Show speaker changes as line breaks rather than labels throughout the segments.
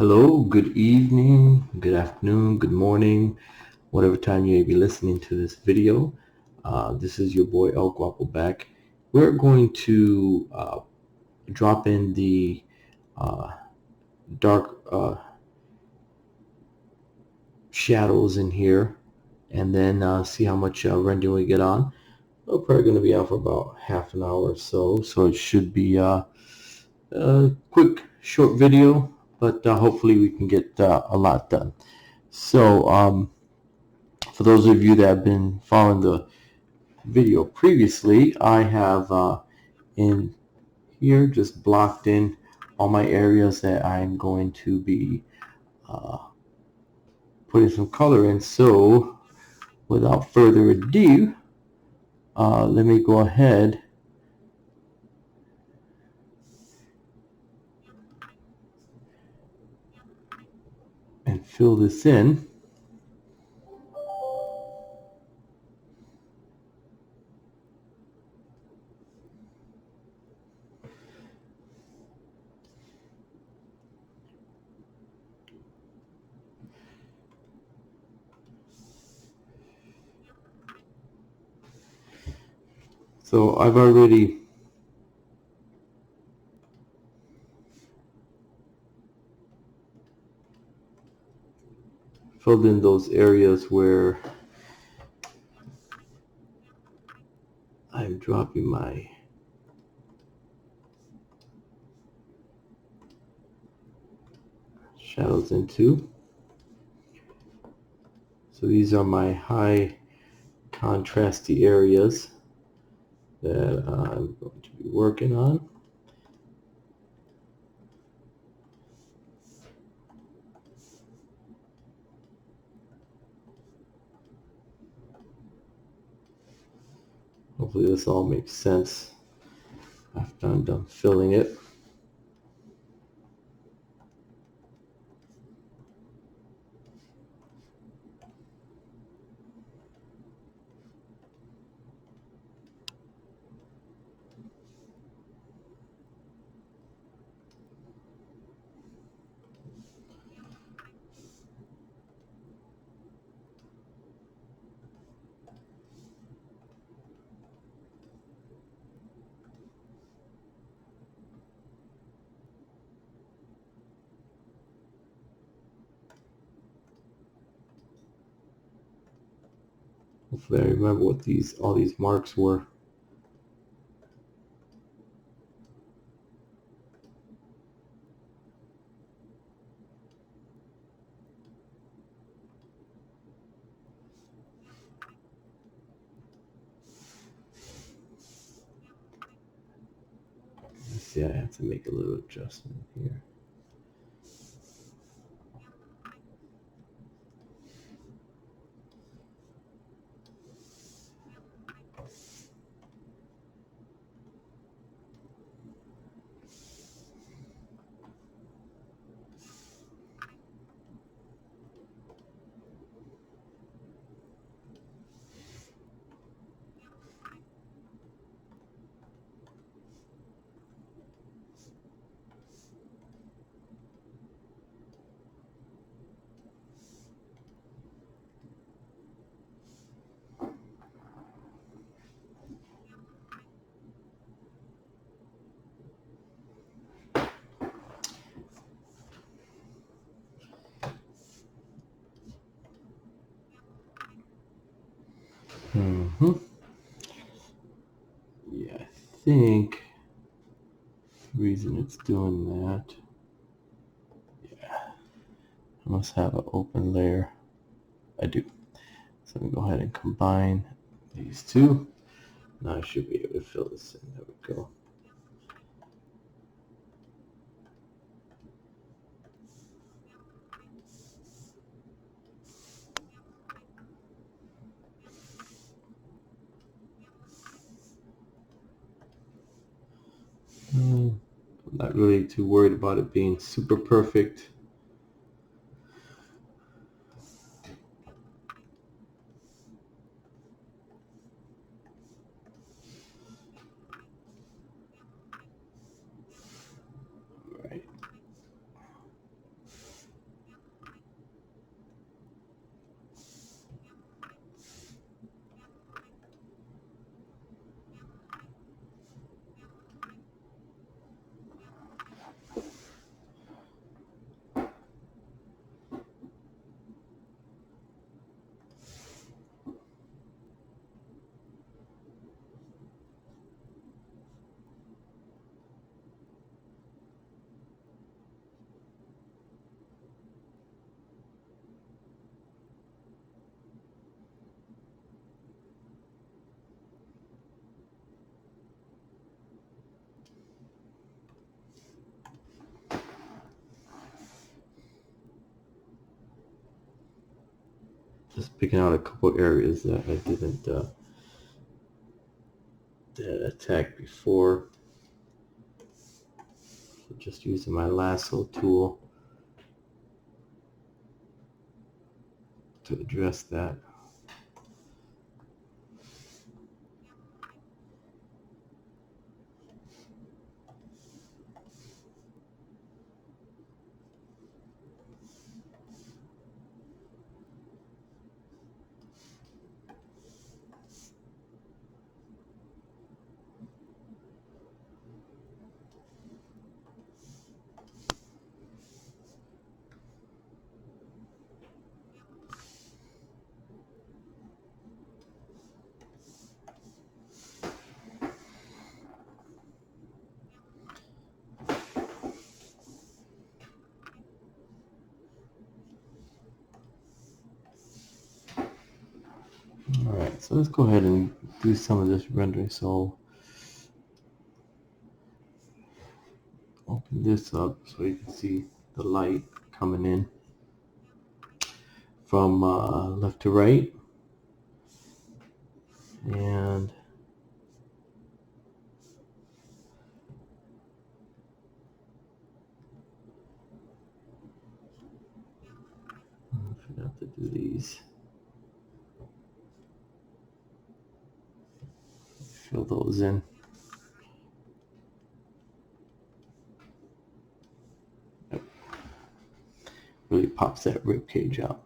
Hello, good evening, good afternoon, good morning, whatever time you may be listening to this video. This is your boy El Guapo back. We're going to drop in the dark shadows in here and then see how much rendering we get on. We're probably going to be out for about half an hour or so, so it should be a quick, short video, but hopefully we can get a lot done. So for those of you that have been following the video previously, I have in here just blocked in all my areas that I'm going to be putting some color in. So without further ado, let me go ahead and fill this in. So I've already filled in those areas where I'm dropping my shadows into. So these are my high contrasty areas that I'm going to be working on. Hopefully this all makes sense after I'm done filling it. Hopefully I remember what all these marks were. Let's see, I have to make a little adjustment here. Yeah, I think the reason it's doing that, yeah, I must have an open layer. I do. So let me go ahead and combine these two. Now I should be able to fill this in. There we go. I'm not really too worried about it being super perfect. All right. Just picking out a couple areas that I didn't attack before. So just using my lasso tool to address that. Alright, so let's go ahead and do some of this rendering. So open this up so you can see the light coming in from left to right. And I forgot to do these. Fill those in. Yep. Really pops that rib cage out.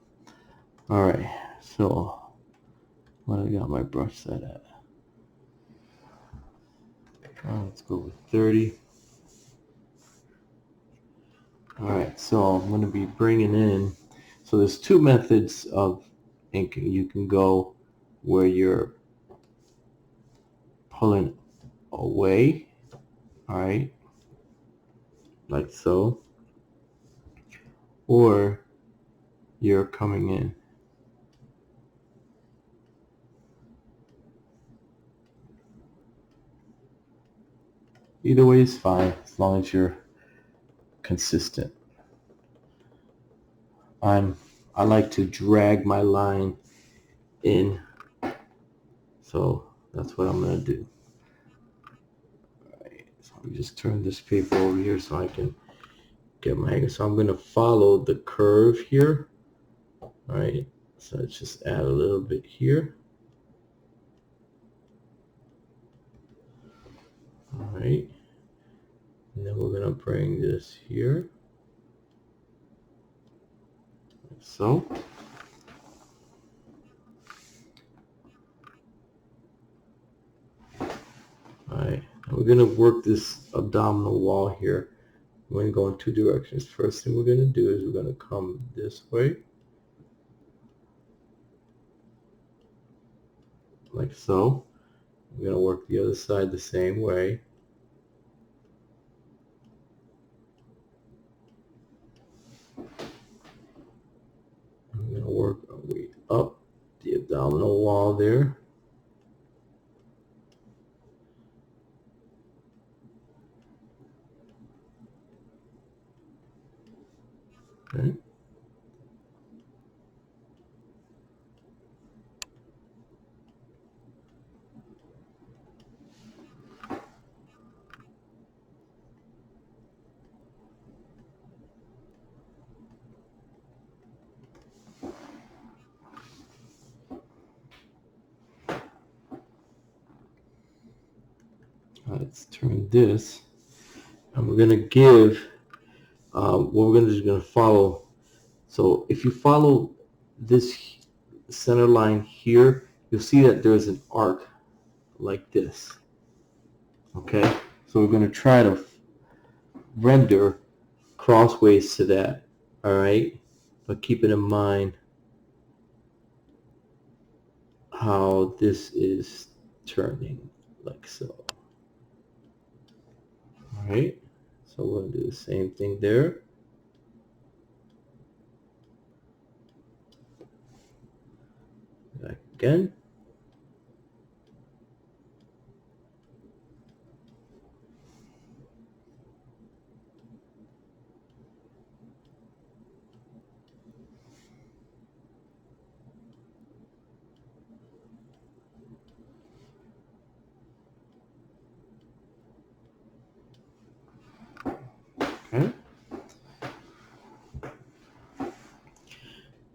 Alright, so what I got my brush set at? Let's go with 30. Alright, so I'm going to be bringing in, so there's two methods of inking. You can go where you're pulling away, alright, like so, or you're coming in. Either way is fine as long as you're consistent. I like to drag my line in, so that's what I'm going to do. Alright, so let me just turn this paper over here so I can get my angle. So I'm going to follow the curve here. Alright, so let's just add a little bit here. Alright, and then we're going to bring this here, like so. Alright, we're going to work this abdominal wall here. We're going to go in two directions. First thing we're going to do is we're going to come this way, like so. We're going to work the other side the same way. We're going to work our way up the abdominal wall there. Okay. Let's turn this, and we're going to give, what we're going to do is going to follow. So if you follow this center line here, you'll see that there's an arc like this. Okay, so we're going to try to render crossways to that. All right, but keeping in mind how this is turning, like so. All right, so we're going to do the same thing there. Back again.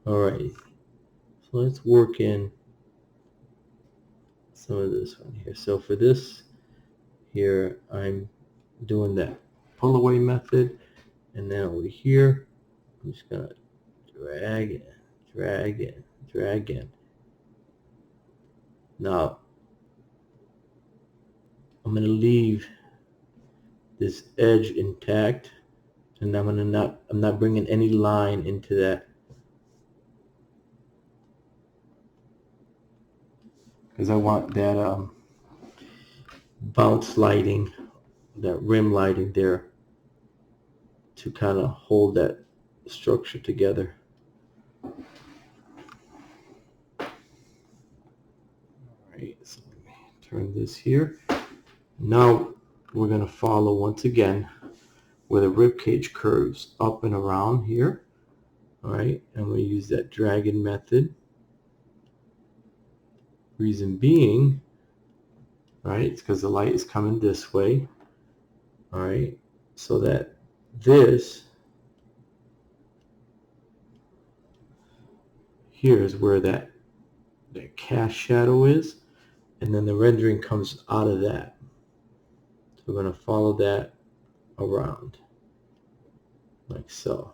Alright, so let's work in some of this one here. So for this here, I'm doing that pull away method, and then over here, I'm just gonna drag it, drag it, drag it. Now, I'm gonna leave this edge intact, and I'm not bringing any line into that, because I want that bounce lighting, that rim lighting there, to kind of hold that structure together. Alright, so let me turn this here. Now we're going to follow once again where the rib cage curves up and around here. Alright, and we use that dragon method. Reason being, right, it's because the light is coming this way. Alright, so that this here is where that cast shadow is, and then the rendering comes out of that. So we're going to follow that around like so.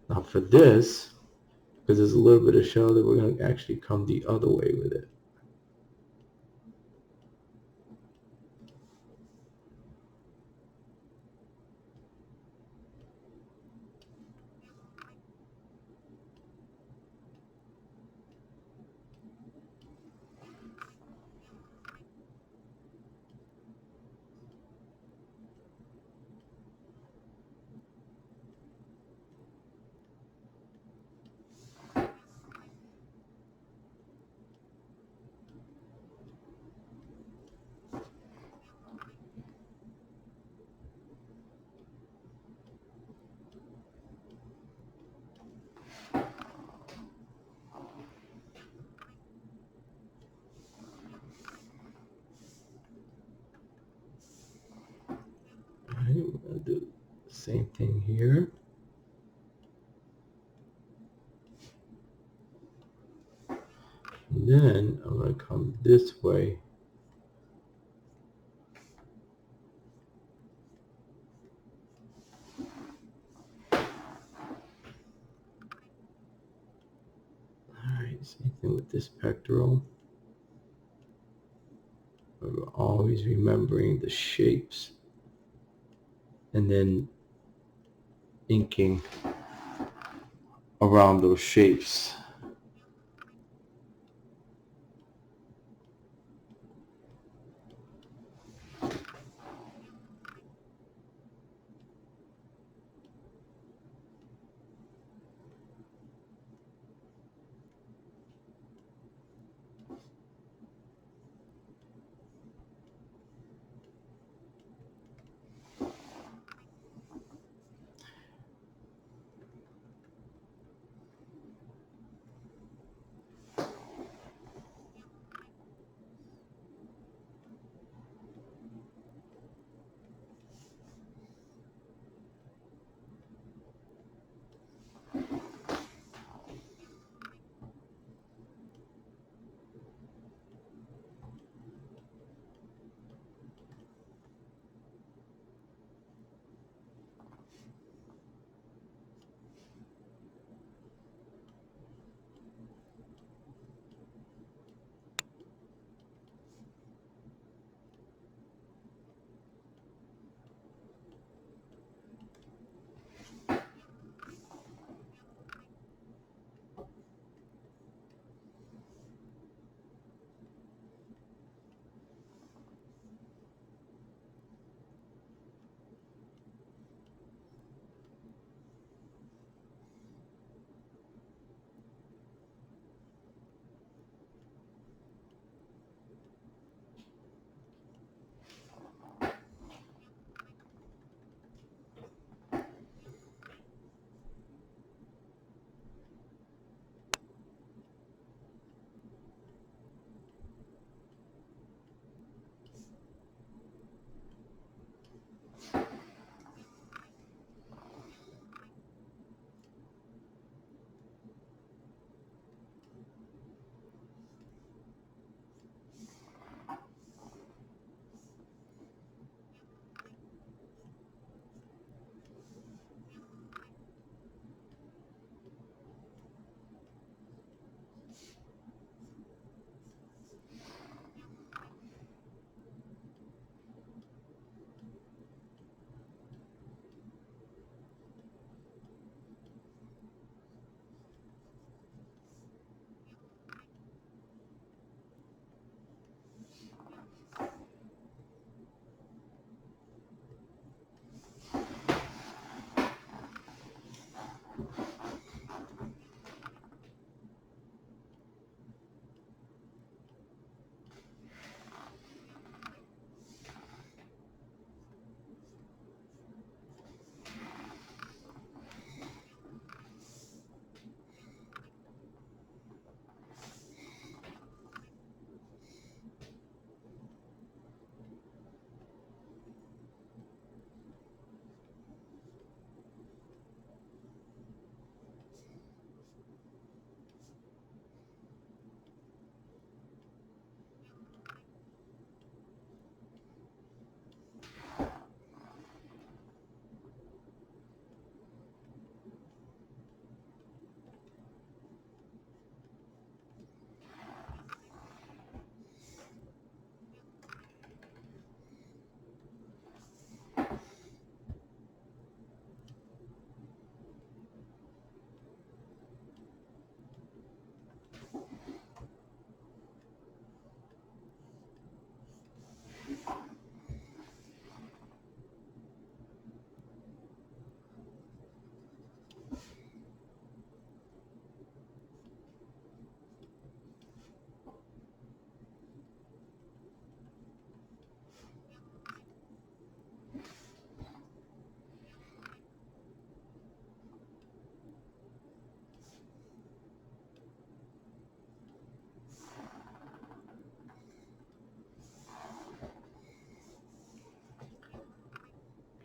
Now for this, because there's a little bit of shadow, that we're going to actually come the other way with it. Alright, we're going to do the same thing here. And then I'm going to come this way. Alright, same thing with this pectoral. We're always remembering the shapes and then inking around those shapes.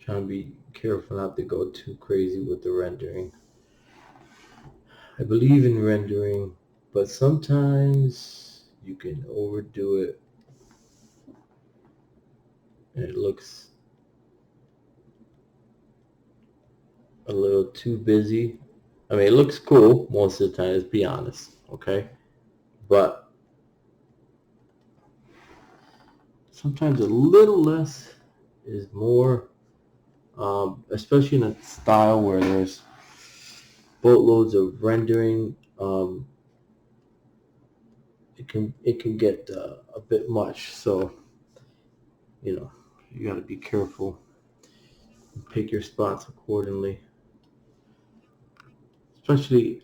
Trying to be careful not to go too crazy with the rendering. I believe in rendering, but sometimes you can overdo it and it looks a little too busy. I mean, it looks cool most of the time, let's be honest, okay? But sometimes a little less is more, especially in a style where there's boatloads of rendering. It can get a bit much. So you got to be careful and pick your spots accordingly, especially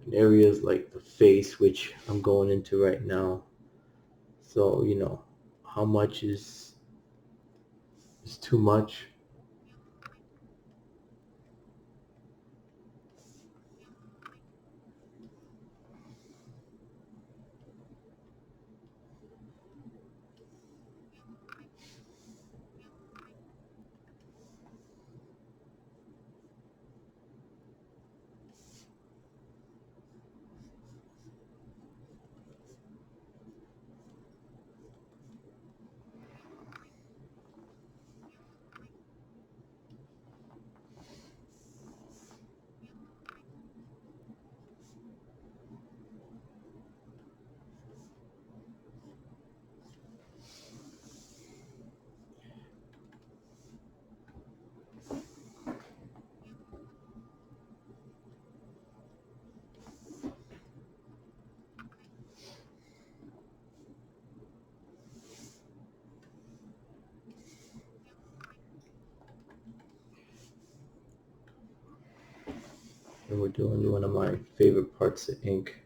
in areas like the face, which I'm going into right now. So how much is too much. And we're doing one of my favorite parts of ink.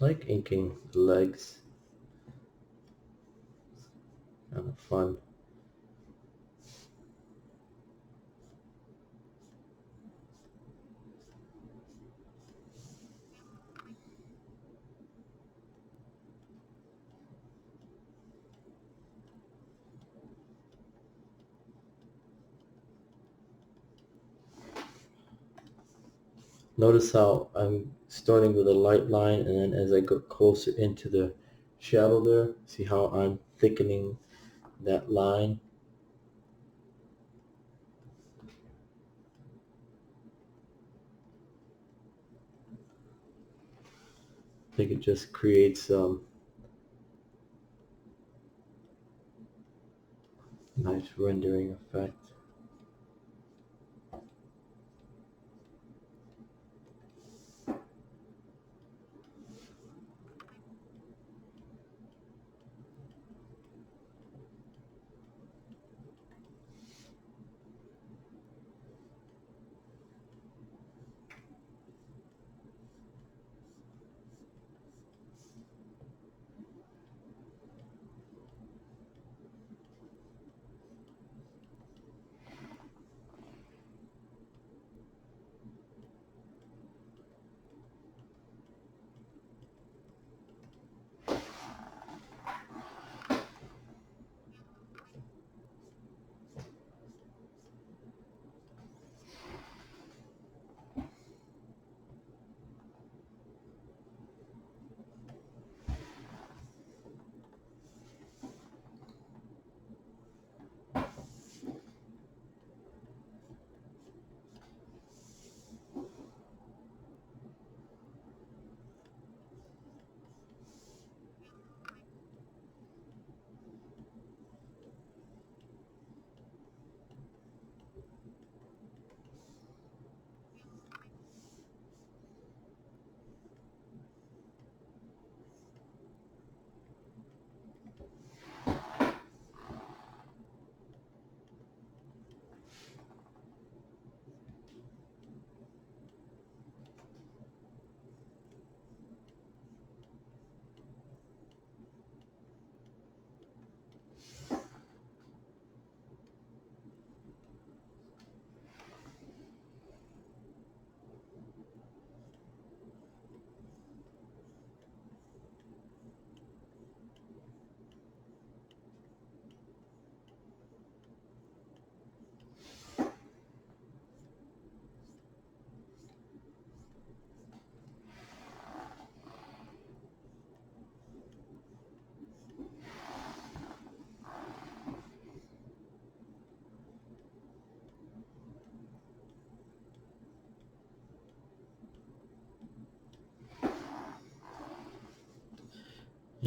I like inking the legs. Kind of fun. Notice how I'm starting with a light line, and then as I go closer into the shadow there, see how I'm thickening that line. I think it just creates nice rendering effect.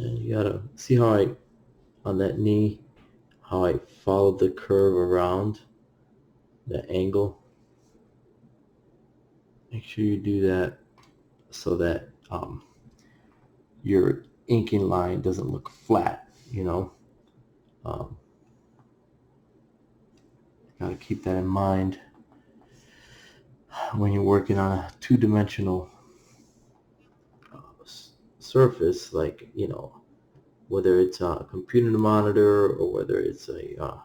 And you gotta see how on that knee, how I followed the curve around the angle. Make sure you do that so that your inking line doesn't look flat, you know. Um, Gotta keep that in mind when you're working on a two-dimensional surface, like, you know, whether it's a computer monitor or whether it's a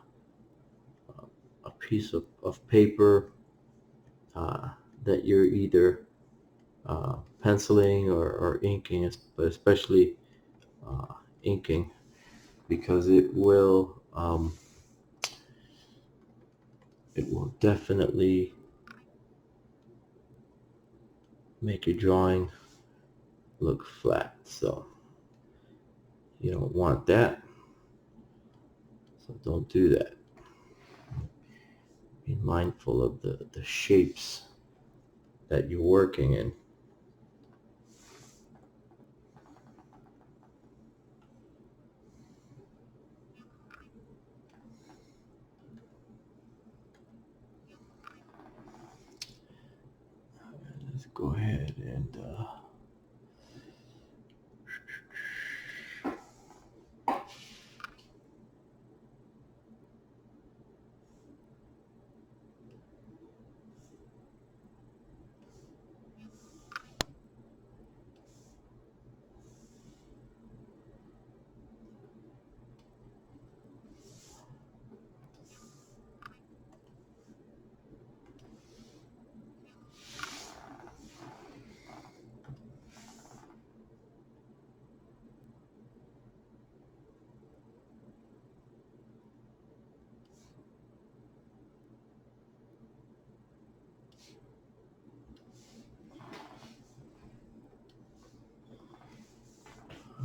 piece of paper uh, that you're either penciling or inking, but especially inking, because it will definitely make your drawing look flat. So you don't want that. So don't do that. Be mindful of the shapes that you're working in. Let's go ahead and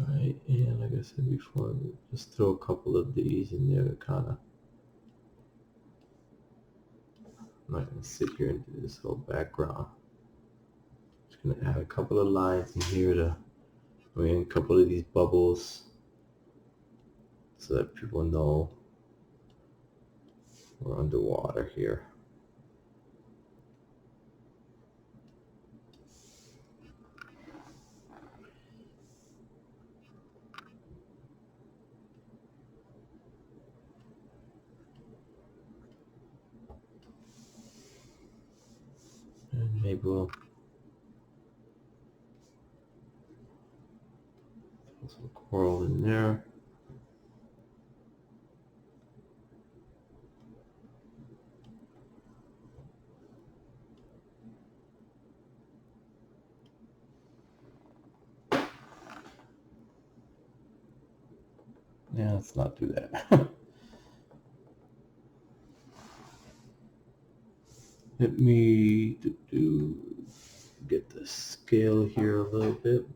right, and like I said before, just throw a couple of these in there to kind of. I'm not going to sit here and do this whole background. Just going to add a couple of lines in here to bring in a couple of these bubbles so that people know we're underwater here. And maybe we'll throw some coral in there. Yeah, let's not do that. Let me get the scale here a little bit.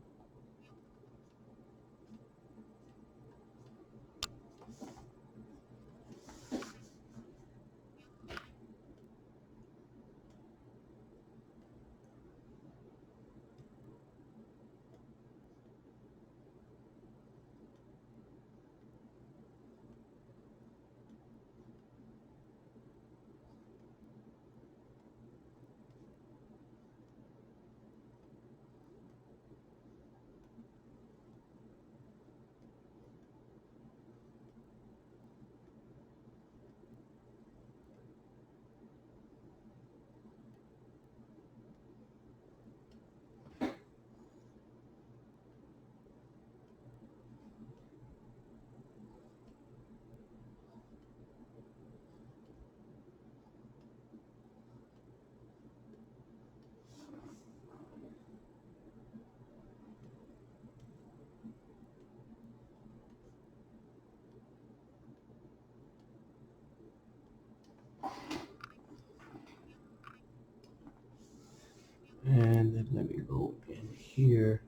And then let me go in here,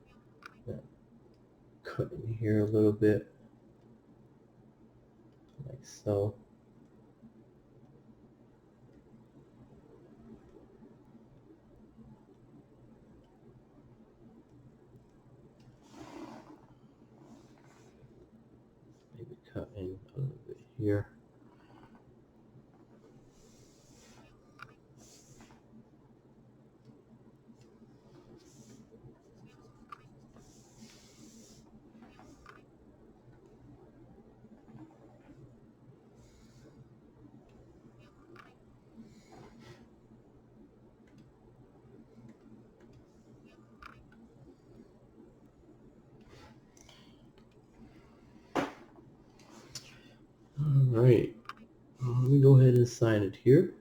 cut in here a little bit, like so. cut in a little bit here. All right, let me go ahead and sign it here.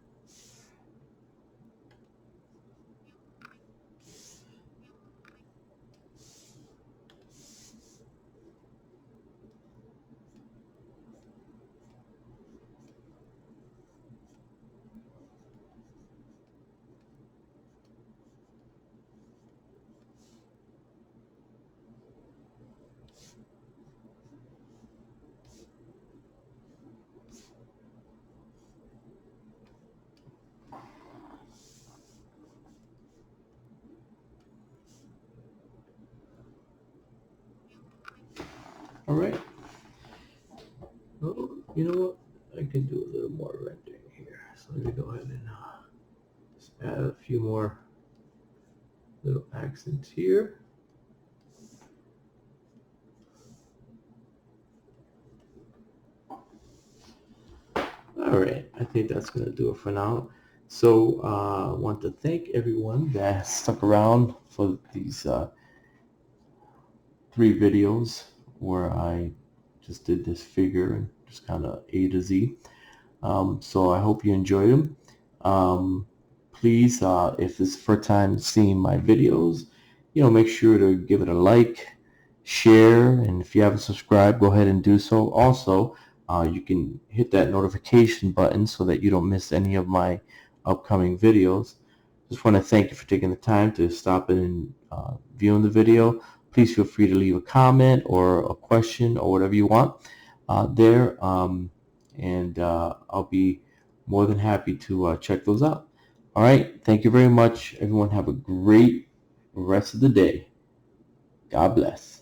All right. Oh, you know what? I can do a little more rendering here. So let me go ahead and just add a few more little accents here. All right, I think that's going to do it for now. So I want to thank everyone that stuck around for these 3 videos where I just did this figure and just kind of A to Z. So I hope you enjoyed them. Please, if it's the first time seeing my videos, make sure to give it a like, share, and if you haven't subscribed, go ahead and do so. Also, you can hit that notification button so that you don't miss any of my upcoming videos. Just want to thank you for taking the time to stop in and viewing the video. Please feel free to leave a comment or a question or whatever you want there, and I'll be more than happy to check those out. All right, thank you very much. Everyone have a great rest of the day. God bless.